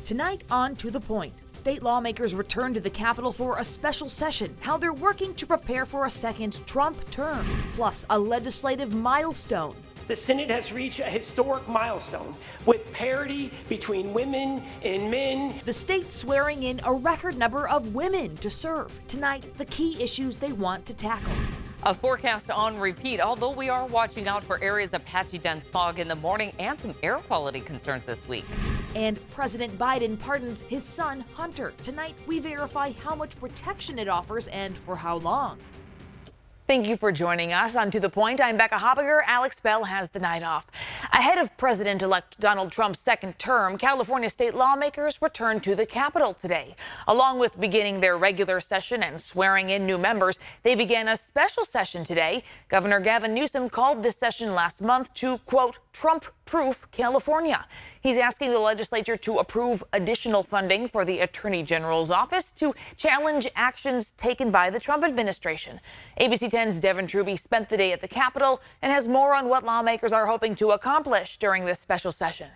Tonight on To The Point, state lawmakers return to the Capitol for a special session, how they're working to prepare for a second Trump term, plus a legislative milestone. The Senate has reached a historic milestone with parity between women and men. The state swearing in a record number of women to serve. Tonight, the key issues they want to tackle. A forecast on repeat, although we are watching out for areas of patchy dense fog in the morning and some air quality concerns this week. And President Biden pardons his son, Hunter. Tonight, we verify how much protection it offers and for how long. Thank you for joining us on To The Point. I'm Becca Hoppiger. Alex Bell has the night off. Ahead of President-elect Donald Trump's second term, California state lawmakers return to the Capitol today. Along with beginning their regular session and swearing in new members, they began a special session today. Governor Gavin Newsom called this session last month to, quote, Trump-proof California. He's asking the legislature to approve additional funding for the Attorney General's office to challenge actions taken by the Trump administration. ABC 10's Devin Truby spent the day at the Capitol and has more on what lawmakers are hoping to accomplish during this special session.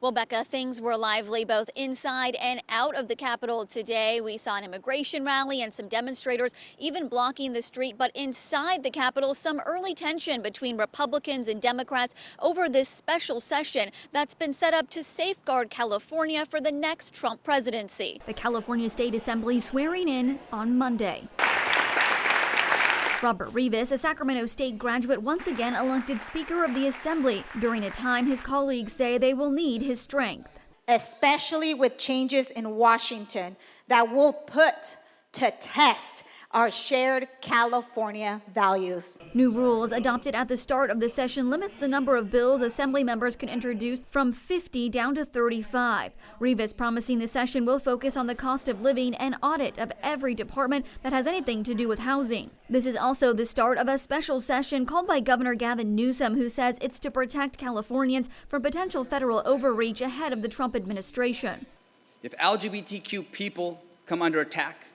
Well, Becca, things were lively both inside and out of the Capitol today. We saw an immigration rally and some demonstrators even blocking the street. But inside the Capitol, some early tension between Republicans and Democrats over this special session that's been set up to safeguard California for the next Trump presidency. The California State Assembly swearing in on Monday. Robert Rivas, a Sacramento State graduate, once again elected Speaker of the Assembly during a time his colleagues say they will need his strength. Especially with changes in Washington that will put to test our shared California values. New rules adopted at the start of the session limits the number of bills Assembly members can introduce from 50 down to 35. Rivas promising the session will focus on the cost of living and audit of every department that has anything to do with housing. This is also the start of a special session called by Governor Gavin Newsom, who says it's to protect Californians from potential federal overreach ahead of the Trump administration. If LGBTQ people come under attack,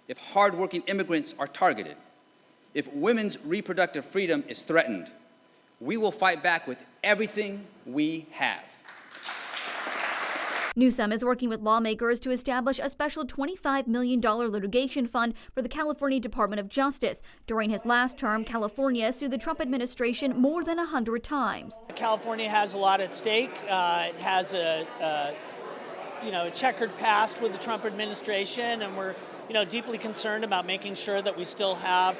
if hardworking immigrants are targeted, if women's reproductive freedom is threatened, we will fight back with everything we have. Newsom is working with lawmakers to establish a special $25 million litigation fund for the California Department of Justice. During his last term, California sued the Trump administration more than 100 times. California has a lot at stake. It has a checkered past with the Trump administration, and we're deeply concerned about making sure that we still have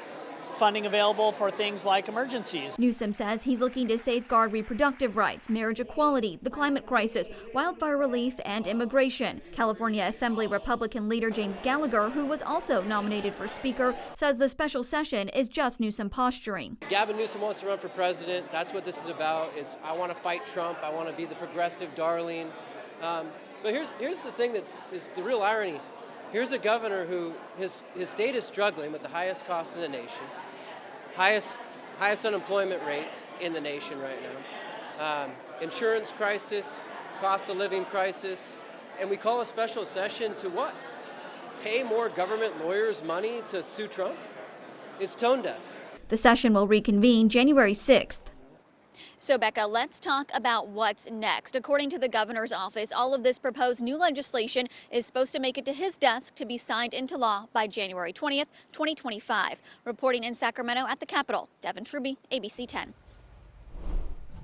funding available for things like emergencies. Newsom says he's looking to safeguard reproductive rights, marriage equality, the climate crisis, wildfire relief, and immigration. California Assembly Republican leader James Gallagher, who was also nominated for Speaker, says the special session is just Newsom posturing. Gavin Newsom wants to run for president. That's what this is about. Is I want to fight Trump. I want to be the progressive darling. But here's the thing that is the real irony. Here's a governor who his state is struggling with the highest cost in the nation, highest unemployment rate in the nation right now, insurance crisis, cost of living crisis, and we call a special session to what? Pay more government lawyers money to sue Trump? It's tone deaf. The session will reconvene January 6th. So, Becca, let's talk about what's next. According to the governor's office, all of this proposed new legislation is supposed to make it to his desk to be signed into law by January 20th, 2025. Reporting in Sacramento at the Capitol, Devin Truby, ABC 10.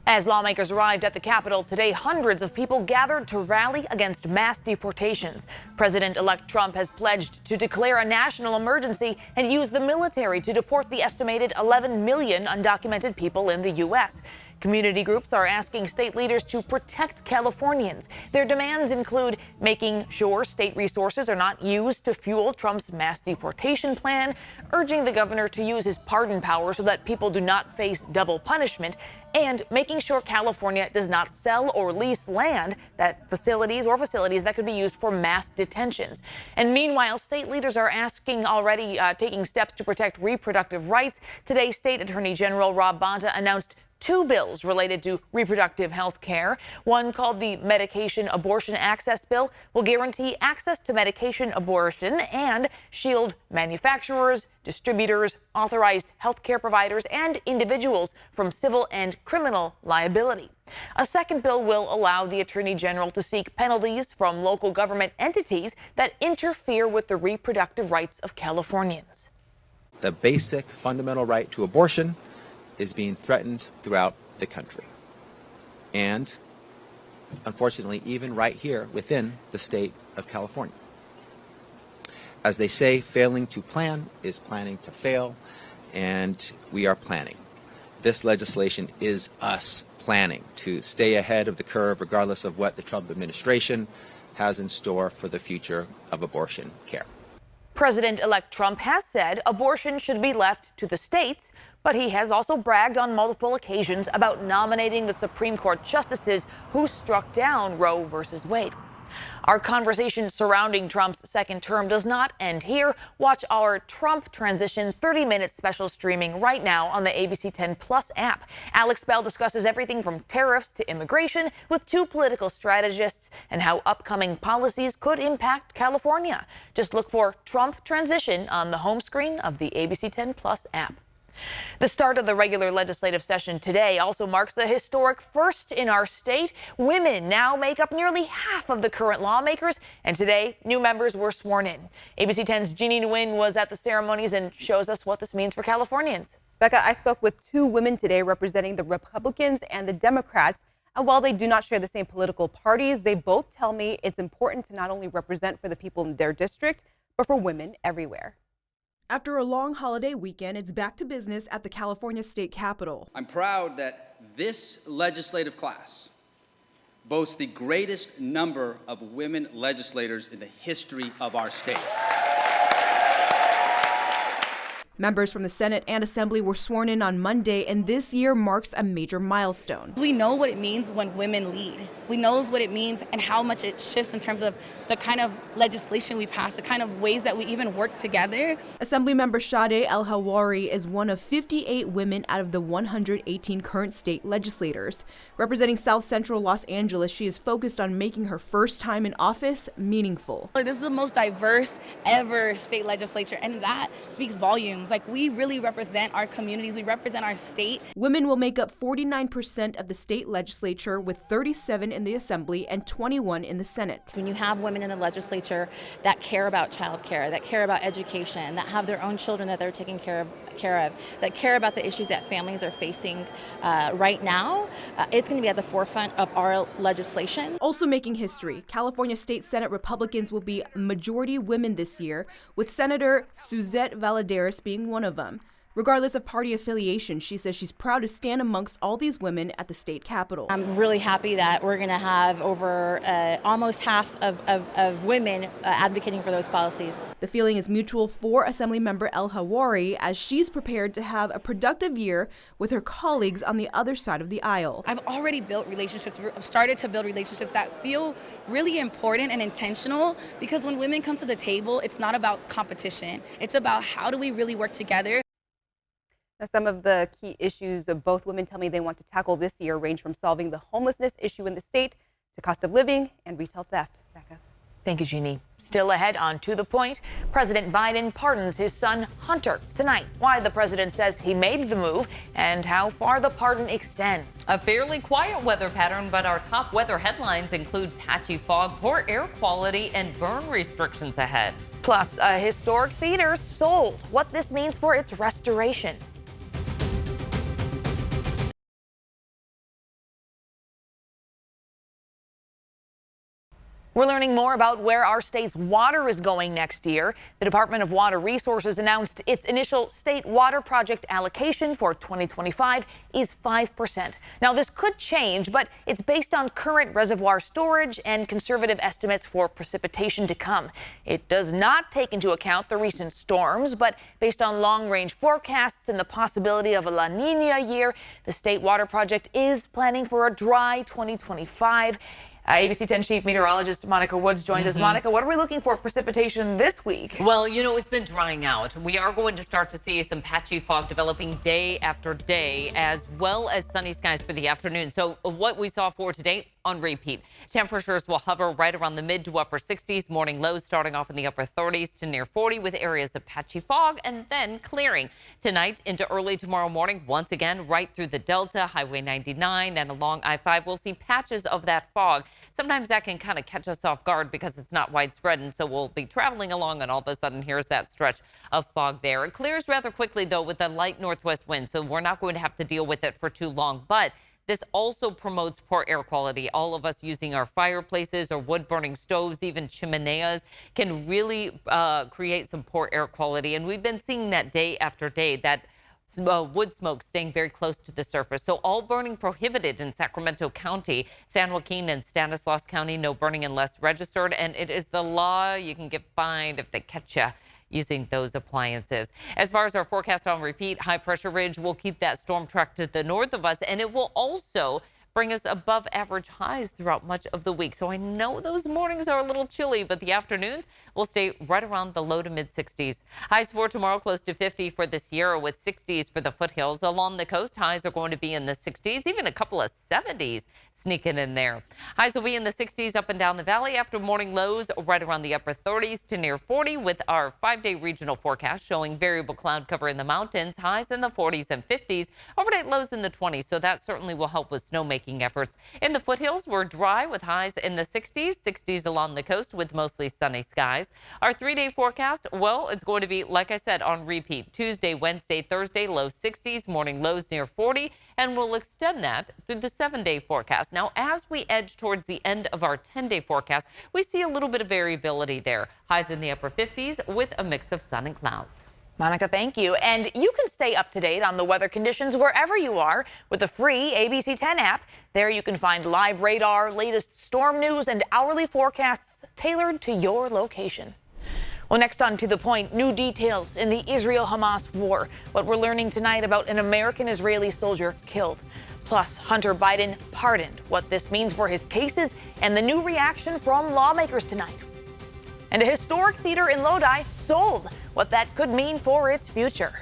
As lawmakers arrived at the Capitol today, hundreds of people gathered to rally against mass deportations. President-elect Trump has pledged to declare a national emergency and use the military to deport the estimated 11 million undocumented people in the U.S. Community groups are asking state leaders to protect Californians. Their demands include making sure state resources are not used to fuel Trump's mass deportation plan, urging the governor to use his pardon power so that people do not face double punishment, and making sure California does not sell or lease land facilities that could be used for mass detentions. And meanwhile, state leaders are taking steps to protect reproductive rights. Today, State Attorney General Rob Bonta announced two bills related to reproductive health care. One, called the Medication Abortion Access Bill, will guarantee access to medication abortion and shield manufacturers, distributors, authorized health care providers, and individuals from civil and criminal liability. A second bill will allow the Attorney General to seek penalties from local government entities that interfere with the reproductive rights of Californians. The basic fundamental right to abortion is being threatened throughout the country. And unfortunately, even right here within the state of California. As they say, failing to plan is planning to fail, and we are planning. This legislation is us planning to stay ahead of the curve regardless of what the Trump administration has in store for the future of abortion care. President-elect Trump has said abortion should be left to the states, but he has also bragged on multiple occasions about nominating the Supreme Court justices who struck down Roe versus Wade. Our conversation surrounding Trump's second term does not end here. Watch our Trump Transition 30-minute special streaming right now on the ABC 10 Plus app. Alex Bell discusses everything from tariffs to immigration with two political strategists and how upcoming policies could impact California. Just look for Trump Transition on the home screen of the ABC 10 Plus app. The start of the regular legislative session today also marks the historic first in our state. Women now make up nearly half of the current lawmakers, and today new members were sworn in. ABC 10's Jeannie Nguyen was at the ceremonies and shows us what this means for Californians. Becca, I spoke with two women today representing the Republicans and the Democrats. And while they do not share the same political parties, they both tell me it's important to not only represent for the people in their district, but for women everywhere. After a long holiday weekend, it's back to business at the California State Capitol. I'm proud that this legislative class boasts the greatest number of women legislators in the history of our state. Members from the Senate and Assembly were sworn in on Monday, and this year marks a major milestone. We know what it means when women lead. We know what it means and how much it shifts in terms of the kind of legislation we pass, the kind of ways that we even work together. Assemblymember Sade El-Hawari is one of 58 women out of the 118 current state legislators. Representing South Central Los Angeles, she is focused on making her first time in office meaningful. This is the most diverse ever state legislature, and that speaks volumes. Like, we really represent our communities, we represent our state. Women will make up 49% of the state legislature, with 37 in the Assembly and 21 in the Senate. When you have women in the legislature that care about childcare, that care about education, that have their own children that they're taking care of, that care about the issues that families are facing right now, it's going to be at the forefront of our legislation. Also making history, California State Senate Republicans will be majority women this year, with Senator Suzette Valladares being one of them. Regardless of party affiliation, she says she's proud to stand amongst all these women at the state capitol. I'm really happy that we're going to have over almost half of women advocating for those policies. The feeling is mutual for Assemblymember El-Hawari, as she's prepared to have a productive year with her colleagues on the other side of the aisle. I've already built relationships, started to build relationships that feel really important and intentional, because when women come to the table, it's not about competition. It's about how do we really work together. Now, some of the key issues of both women tell me they want to tackle this year range from solving the homelessness issue in the state to cost of living and retail theft. Becca. Thank you, Jeannie. Still ahead on To the Point, President Biden pardons his son Hunter tonight. Why the president says he made the move and how far the pardon extends. A fairly quiet weather pattern, but our top weather headlines include patchy fog, poor air quality, and burn restrictions ahead. Plus, a historic theater sold. What this means for its restoration. We're learning more about where our state's water is going next year. The Department of Water Resources announced its initial state water project allocation for 2025 is 5%. Now, this could change, but it's based on current reservoir storage and conservative estimates for precipitation to come. It does not take into account the recent storms, but based on long-range forecasts and the possibility of a La Nina year, the state water project is planning for a dry 2025. ABC 10 Chief Meteorologist Monica Woods joins us. Monica, what are we looking for precipitation this week? Well, you know, it's been drying out. We are going to start to see some patchy fog developing day after day, as well as sunny skies for the afternoon. So what we saw for today on repeat. Temperatures will hover right around the mid to upper 60s. Morning lows starting off in the upper 30s to near 40 with areas of patchy fog and then clearing. Tonight into early tomorrow morning, once again, right through the Delta, Highway 99 and along I-5, we'll see patches of that fog. Sometimes that can kind of catch us off guard because it's not widespread. And so we'll be traveling along and all of a sudden here's that stretch of fog there. It clears rather quickly, though, with a light northwest wind. So we're not going to have to deal with it for too long. But this also promotes poor air quality. All of us using our fireplaces or wood-burning stoves, even chimeneas, can really create some poor air quality. And we've been seeing that day after day, that wood smoke staying very close to the surface. So all burning prohibited in Sacramento County, San Joaquin and Stanislaus County, no burning unless registered. And it is the law. You can get fined if they catch you using those appliances. As far as our forecast on repeat, high pressure ridge will keep that storm track to the north of us, and it will also bring us above average highs throughout much of the week. So I know those mornings are a little chilly, but the afternoons will stay right around the low to mid 60s. Highs for tomorrow close to 50 for the Sierra with 60s for the foothills. Along the coast, highs are going to be in the 60s, even a couple of 70s sneaking in there. Highs will be in the 60s up and down the valley after morning lows right around the upper 30s to near 40 with our 5-day regional forecast showing variable cloud cover in the mountains, highs in the 40s and 50s, overnight lows in the 20s. So that certainly will help with snowmaking efforts. In the foothills, we're dry with highs in the 60s along the coast with mostly sunny skies. Our 3-day forecast, well, it's going to be, like I said, on repeat. Tuesday, Wednesday, Thursday, low 60s, morning lows near 40, and we'll extend that through the 7-day forecast. Now, as we edge towards the end of our 10-day forecast, we see a little bit of variability there. Highs in the upper 50s with a mix of sun and clouds. Monica, thank you. And you can stay up to date on the weather conditions wherever you are with the free ABC 10 app. There you can find live radar, latest storm news, and hourly forecasts tailored to your location. Well, next on To the Point, new details in the Israel-Hamas war. What we're learning tonight about an American-Israeli soldier killed. Plus, Hunter Biden pardoned, what this means for his cases, and the new reaction from lawmakers tonight. And a historic theater in Lodi sold, what that could mean for its future.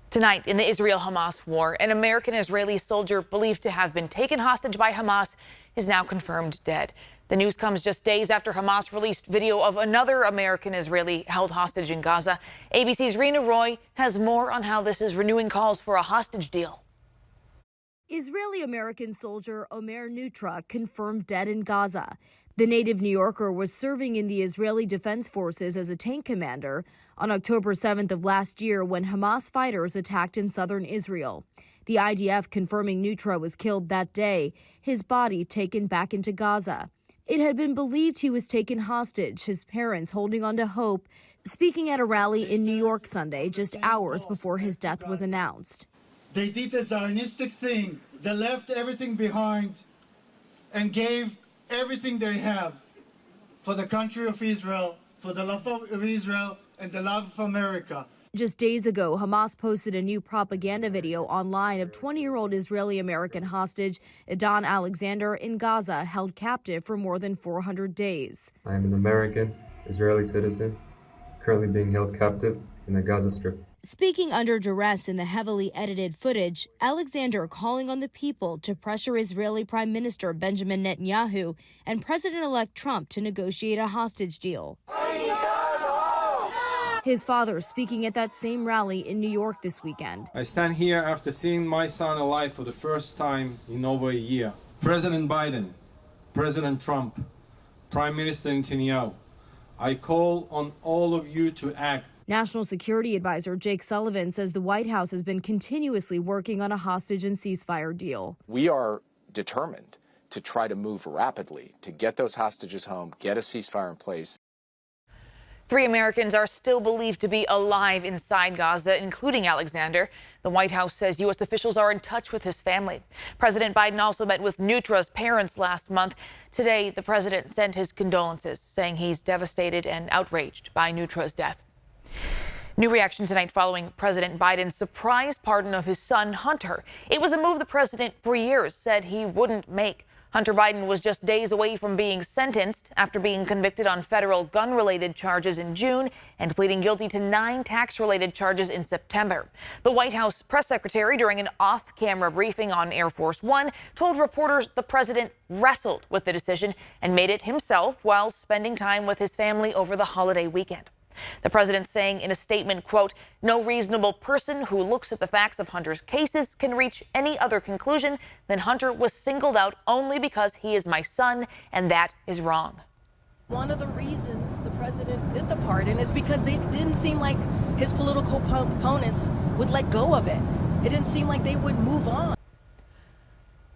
Tonight in the Israel-Hamas war, an American-Israeli soldier believed to have been taken hostage by Hamas is now confirmed dead. The news comes just days after Hamas released video of another American-Israeli held hostage in Gaza. ABC's Rena Roy has more on how this is renewing calls for a hostage deal. Israeli-American soldier Omer Nutra confirmed dead in Gaza. The native New Yorker was serving in the Israeli Defense Forces as a tank commander on October 7th of last year when Hamas fighters attacked in southern Israel. The IDF confirming Nutra was killed that day, his body taken back into Gaza. It had been believed he was taken hostage, his parents holding on to hope, speaking at a rally in New York Sunday just hours before his death was announced. They did a Zionistic thing. They left everything behind and gave everything they have for the country of Israel, for the love of Israel and the love of America. Just days ago, Hamas posted a new propaganda video online of 20-year-old Israeli-American hostage Edan Alexander in Gaza, held captive for more than 400 days. I am an American Israeli citizen, currently being held captive in the Gaza Strip. Speaking under duress in the heavily edited footage, Alexander calling on the people to pressure Israeli Prime Minister Benjamin Netanyahu and President-elect Trump to negotiate a hostage deal. His father speaking at that same rally in New York this weekend. I stand here after seeing my son alive for the first time in over a year. President Biden, President Trump, Prime Minister Netanyahu, I call on all of you to act. National Security Advisor Jake Sullivan says the White House has been continuously working on a hostage and ceasefire deal. We are determined to try to move rapidly to get those hostages home, get a ceasefire in place. 3 Americans are still believed to be alive inside Gaza, including Alexander. The White House says U.S. officials are in touch with his family. President Biden also met with Nutra's parents last month. Today, the president sent his condolences, saying he's devastated and outraged by Nutra's death. New reaction tonight following President Biden's surprise pardon of his son, Hunter. It was a move the president for years said he wouldn't make. Hunter Biden was just days away from being sentenced after being convicted on federal gun-related charges in June and pleading guilty to 9 tax-related charges in September. The White House press secretary, during an off-camera briefing on Air Force One, told reporters the president wrestled with the decision and made it himself while spending time with his family over the holiday weekend. The president saying in a statement, quote, "No reasonable person who looks at the facts of Hunter's cases can reach any other conclusion than Hunter was singled out only because he is my son, and that is wrong." One of the reasons the president did the pardon is because they didn't seem like his political opponents would let go of it. It didn't seem like they would move on.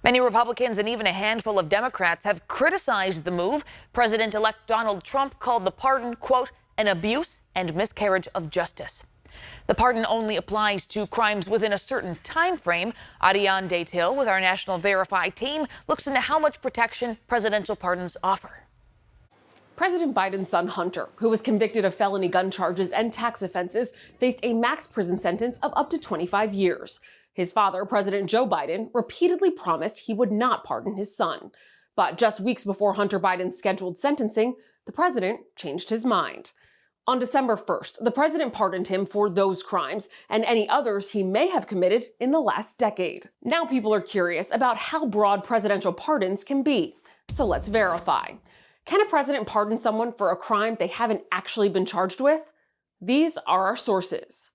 Many Republicans and even a handful of Democrats have criticized the move. President-elect Donald Trump called the pardon, quote, "an abuse and miscarriage of justice." The pardon only applies to crimes within a certain time frame. Ariane Daytil with our National Verify team looks into how much protection presidential pardons offer. President Biden's son Hunter, who was convicted of felony gun charges and tax offenses, faced a max prison sentence of up to 25 years. His father, President Joe Biden, repeatedly promised he would not pardon his son. But just weeks before Hunter Biden's scheduled sentencing, the president changed his mind. On December 1st, the president pardoned him for those crimes and any others he may have committed in the last decade. Now people are curious about how broad presidential pardons can be. So let's verify. Can a president pardon someone for a crime they haven't actually been charged with? These are our sources.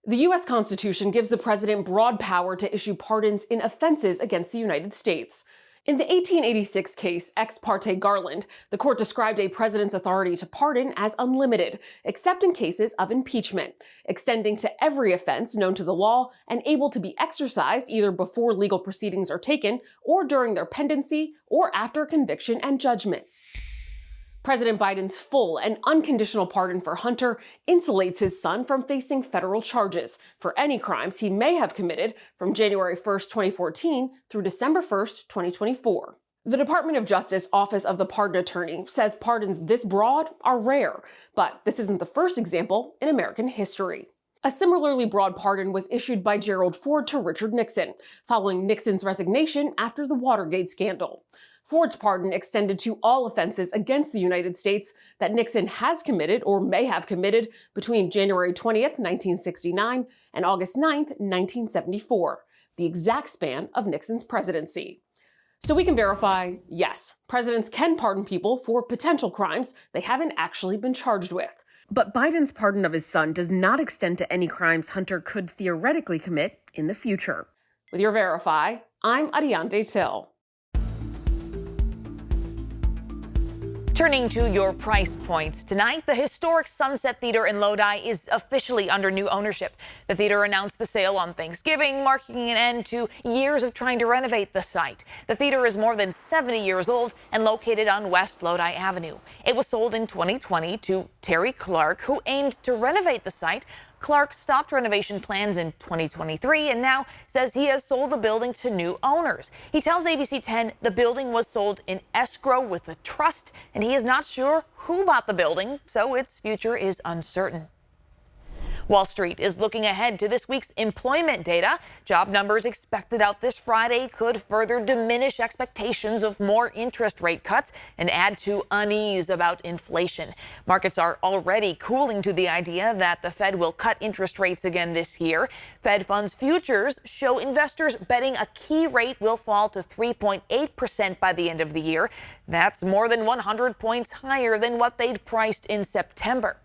The U.S. Constitution gives the president broad power to issue pardons in offenses against the United States. In the 1886 case Ex parte Garland, the court described a president's authority to pardon as unlimited, except in cases of impeachment, extending to every offense known to the law and able to be exercised either before legal proceedings are taken or during their pendency or after conviction and judgment. President Biden's full and unconditional pardon for Hunter insulates his son from facing federal charges for any crimes he may have committed from January 1st, 2014 through December 1st, 2024. The Department of Justice Office of the Pardon Attorney says pardons this broad are rare, but this isn't the first example in American history. A similarly broad pardon was issued by Gerald Ford to Richard Nixon, following Nixon's resignation after the Watergate scandal. Ford's pardon extended to all offenses against the United States that Nixon has committed or may have committed between January 20th, 1969 and August 9th, 1974, the exact span of Nixon's presidency. So we can verify, yes, presidents can pardon people for potential crimes they haven't actually been charged with. But Biden's pardon of his son does not extend to any crimes Hunter could theoretically commit in the future. With your Verify, I'm Ariane Daytil. Turning to your price points, tonight the historic Sunset Theater in Lodi is officially under new ownership. The theater announced the sale on Thanksgiving, marking an end to years of trying to renovate the site. The theater is more than 70 years old and located on West Lodi Avenue. It was sold in 2020 to Terry Clark, who aimed to renovate the site. Clark stopped renovation plans in 2023 and now says he has sold the building to new owners. He tells ABC 10 the building was sold in escrow with a trust, and he is not sure who bought the building, so its future is uncertain. Wall Street is looking ahead to this week's employment data. Job numbers expected out this Friday could further diminish expectations of more interest rate cuts and add to unease about inflation. Markets are already cooling to the idea that the Fed will cut interest rates again this year. Fed funds futures show investors betting a key rate will fall to 3.8% by the end of the year. That's more than 100 points higher than what they'd priced in September.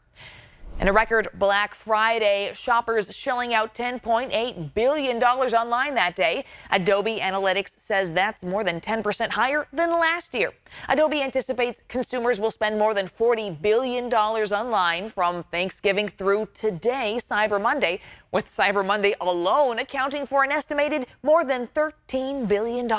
In a record Black Friday, shoppers shelling out $10.8 billion online that day. Adobe Analytics says that's more than 10% higher than last year. Adobe anticipates consumers will spend more than $40 billion online from Thanksgiving through today, Cyber Monday, with Cyber Monday alone accounting for an estimated more than $13 billion.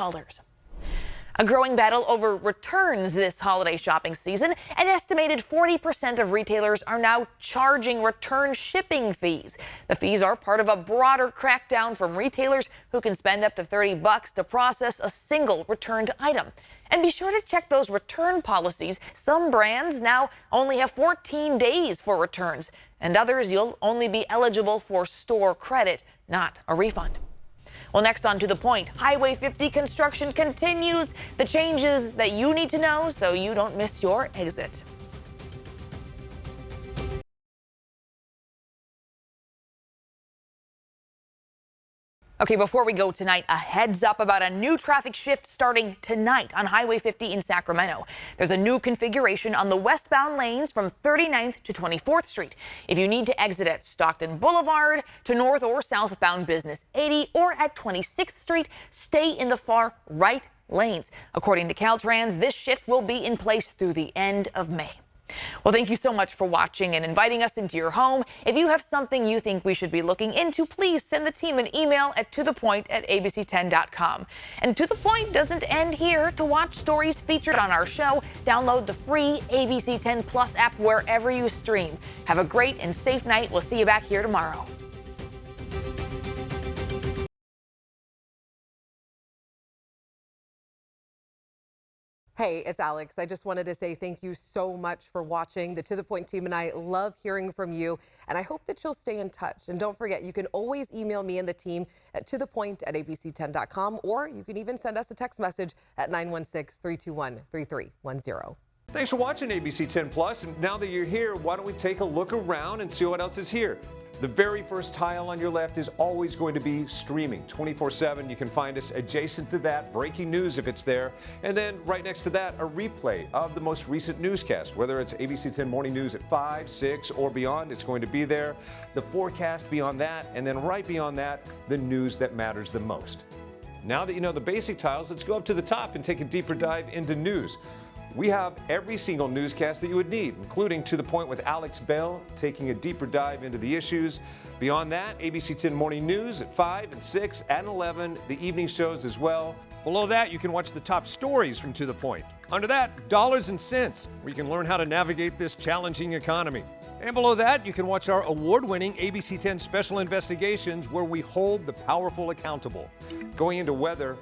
A growing battle over returns this holiday shopping season. An estimated 40% of retailers are now charging return shipping fees. The fees are part of a broader crackdown from retailers who can spend up to $30 to process a single returned item. And be sure to check those return policies. Some brands now only have 14 days for returns, and others you'll only be eligible for store credit, not a refund. Well, next on To The Point, Highway 50 construction continues. The changes that you need to know so you don't miss your exit. Okay, before we go tonight, a heads up about a new traffic shift starting tonight on Highway 50 in Sacramento. There's a new configuration on the westbound lanes from 39th to 24th Street. If you need to exit at Stockton Boulevard to north or southbound Business 80 or at 26th Street, stay in the far right lanes. According to Caltrans, this shift will be in place through the end of May. Well, thank you so much for watching and inviting us into your home. If you have something you think we should be looking into, please send the team an email at tothepoint@abc10.com. And To The Point doesn't end here. To watch stories featured on our show, download the free ABC 10 Plus app wherever you stream. Have a great and safe night. We'll see you back here tomorrow. Hey, it's Alex. I just wanted to say thank you so much for watching. The To The Point team and I love hearing from you, and I hope that you'll stay in touch. And don't forget, you can always email me and the team at tothepoint@abc10.com, or you can even send us a text message at 916-321-3310. Thanks for watching ABC 10 Plus. And now that you're here, why don't we take a look around and see what else is here? The very first tile on your left is always going to be streaming 24/7. You can find us adjacent to that, breaking news if it's there. And then right next to that, a replay of the most recent newscast. Whether it's ABC 10 Morning News at 5, 6, or beyond, it's going to be there. The forecast beyond that, and then right beyond that, the news that matters the most. Now that you know the basic tiles, let's go up to the top and take a deeper dive into news. We have every single newscast that you would need, including To The Point with Alex Bell, taking a deeper dive into the issues. Beyond that, ABC 10 Morning News at 5 and 6 and 11, the evening shows as well. Below that, you can watch the top stories from To The Point. Under that, Dollars and Cents, where you can learn how to navigate this challenging economy. And below that, you can watch our award-winning ABC 10 Special Investigations, where we hold the powerful accountable. Going into weather,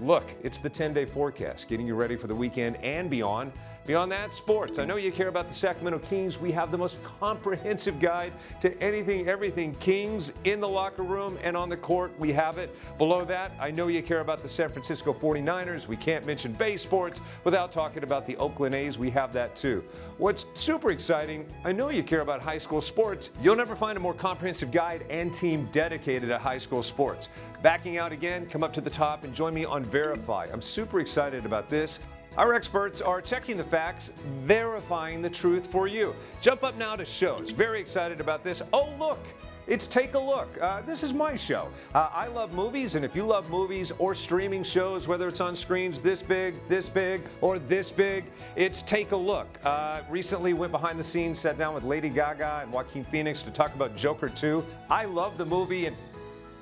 look, it's the 10-day forecast, getting you ready for the weekend and beyond. Beyond that, sports. I know you care about the Sacramento Kings. We have the most comprehensive guide to anything, everything Kings in the locker room and on the court. We have it. Below that, I know you care about the San Francisco 49ers. We can't mention Bay Sports without talking about the Oakland A's. We have that too. What's super exciting, I know you care about high school sports. You'll never find a more comprehensive guide and team dedicated to high school sports. Backing out again, come up to the top and join me on Verify. I'm super excited about this. Our experts are checking the facts, verifying the truth for you. Jump up now to shows. Very excited about this. Oh, look. It's Take a Look. This is my show. I love movies, and if you love movies or streaming shows, whether it's on screens this big, or this big, it's Take a Look. Recently went behind the scenes, sat down with Lady Gaga and Joaquin Phoenix to talk about Joker 2. I love the movie, and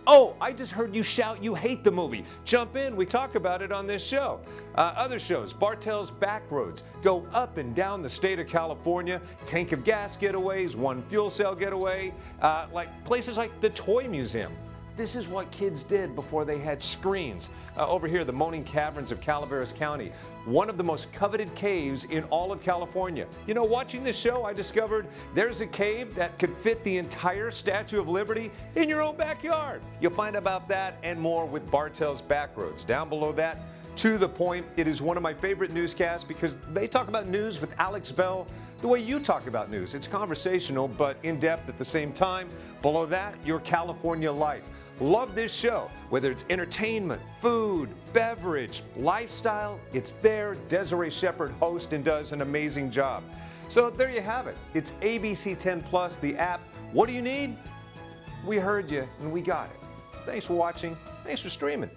oh, I just heard you shout you hate the movie. Jump in, we talk about it on this show. Other shows, Bartell's Backroads, go up and down the state of California, tank of gas getaways, one fuel cell getaway, like places like the Toy Museum. This is what kids did before they had screens. Over here, the Moaning Caverns of Calaveras County, one of the most coveted caves in all of California. You know, watching this show, I discovered there's a cave that could fit the entire Statue of Liberty in your own backyard. You'll find about that and more with Bartell's Backroads. Down below that, To The Point. It is one of my favorite newscasts because they talk about news with Alex Bell the way you talk about news. It's conversational, but in-depth at the same time. Below that, Your California Life. Love this show. Whether it's entertainment, food, beverage, lifestyle, it's there. Desiree Shepherd hosts and does an amazing job. So there you have it. It's ABC 10 Plus, the app. What do you need? We heard you and we got it. Thanks for watching. Thanks for streaming.